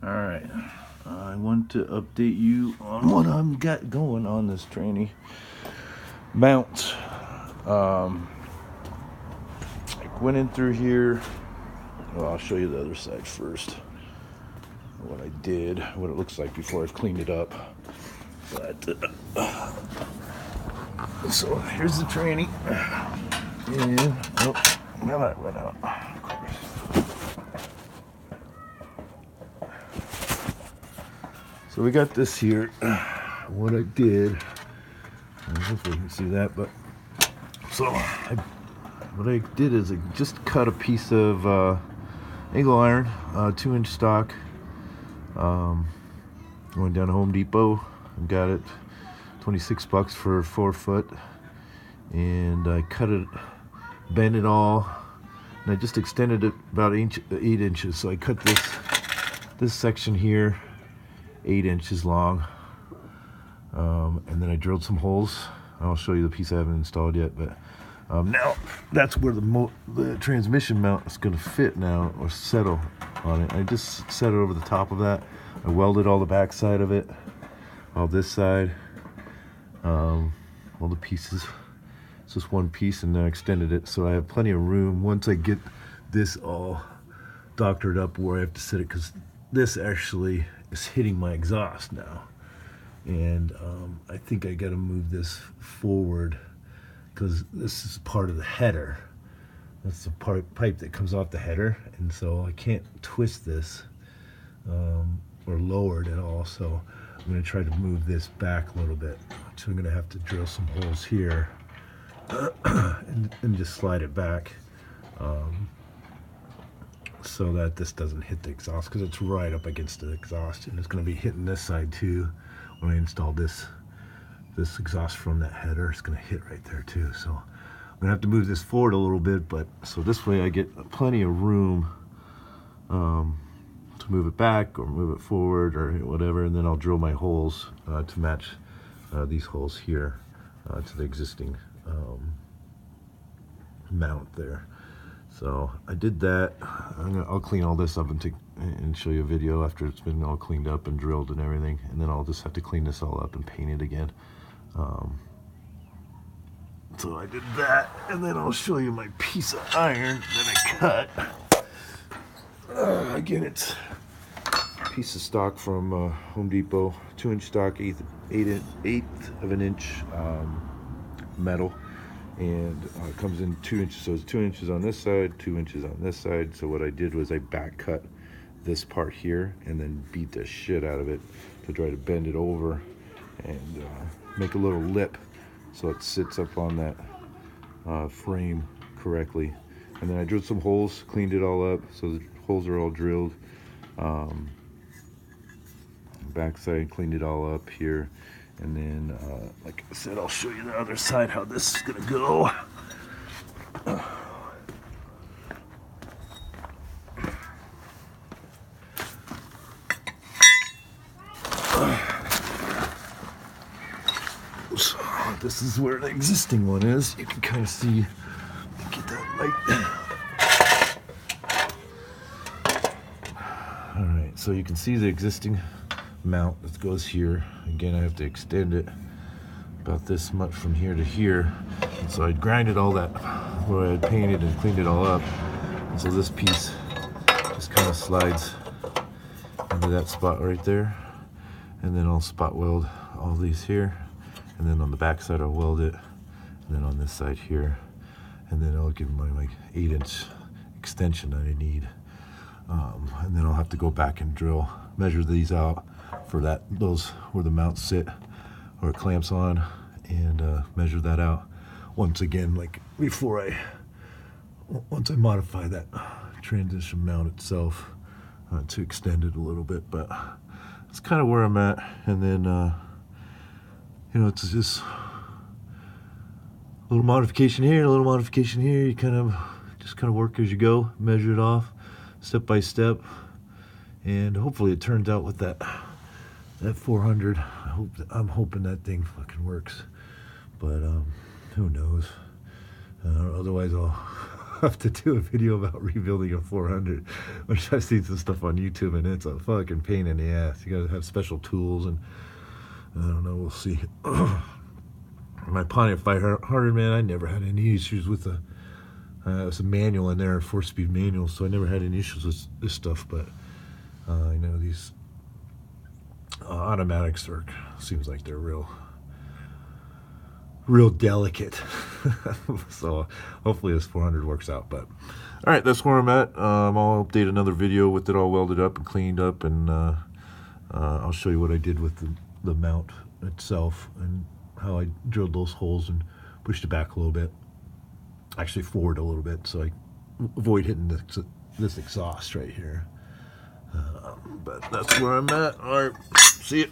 Alright, I want to update you on what I'm got going on this tranny mount. I went in through here. Well, I'll show you the other side first. What I did, what it looks like before I've cleaned it up. But so here's the tranny. And oh, now that went out. So we got this here. What I did, hopefully you can see that, but so what I did is I just cut a piece of angle iron, 2-inch stock. Going down to Home Depot. I got it $26 for 4 foot, and I cut it, bent it all, and I just extended it about 8 inches. So I cut this section here 8 inches long, and then I drilled some holes. I'll show you the piece I haven't installed yet, but now that's where the transmission mount is going to fit now, or settle on it. I just set it over the top of that. I welded all the back side of it, all this side, all the pieces. It's just one piece, and then I extended it so I have plenty of room once I get this all doctored up where I have to sit it, because this actually is hitting my exhaust now, and I think I got to move this forward because this is part of the header. That's the pipe that comes off the header, and so I can't twist this or lower it at all. So I'm going to try to move this back a little bit. So I'm going to have to drill some holes here and just slide it back so that this doesn't hit the exhaust, because it's right up against the exhaust, and it's going to be hitting this side too when I install this exhaust from that header. It's going to hit right there too. So I'm going to have to move this forward a little bit, but so this way I get plenty of room to move it back or move it forward or whatever, and then I'll drill my holes to match these holes here to the existing mount there. So I did that. I'll clean all this up and show you a video after it's been all cleaned up and drilled and everything, and then I'll just have to clean this all up and paint it again. So I did that, and then I'll show you my piece of iron that I cut. Again, it's a piece of stock from Home Depot, 2-inch stock, eighth of an inch metal, and it comes in 2 inches. So it's 2 inches on this side, 2 inches on this side. So what I did was I back cut this part here and then beat the shit out of it to try to bend it over and make a little lip so it sits up on that frame correctly. And then I drilled some holes, cleaned it all up, so the holes are all drilled. Backside, cleaned it all up here, and then like I said, I'll show you the other side how this is gonna go. So this is where the existing one is. You can kind of see, get that light. All right, so you can see the existing mount that goes here. Again, I have to extend it about this much from here to here, and so I grinded all that where I had painted and cleaned it all up, and so this piece just kind of slides into that spot right there, and then I'll spot weld all these here, and then on the back side I'll weld it, and then on this side here, and then I'll give my 8-inch extension that I need, and then I'll have to go back and measure these out for those where the mounts sit or it clamps on, and measure that out once again, like before once I modify that transition mount itself to extend it a little bit. But it's kind of where I'm at, and then it's just a little modification here, a little modification here. You kind of work as you go, measure it off step by step, and hopefully it turns out with that 400. I'm hoping that thing fucking works, but who knows? Otherwise have to do a video about rebuilding a 400, which I've seen some stuff on YouTube, and it's a fucking pain in the ass. You gotta have special tools, and I don't know, we'll see. My Pontiac 500, man, I never had any issues with the, it was a manual in there, a 4-speed manual, so I never had any issues with this stuff, but I know these automatics are, seems like they're real delicate. So hopefully this 400 works out. But all right, that's where I'm at. I'll update another video with it all welded up and cleaned up, and I'll show you what I did with the mount itself and how I drilled those holes and pushed it back a little bit, actually forward a little bit, so I avoid hitting this exhaust right here. But that's where I'm at. All right, see you.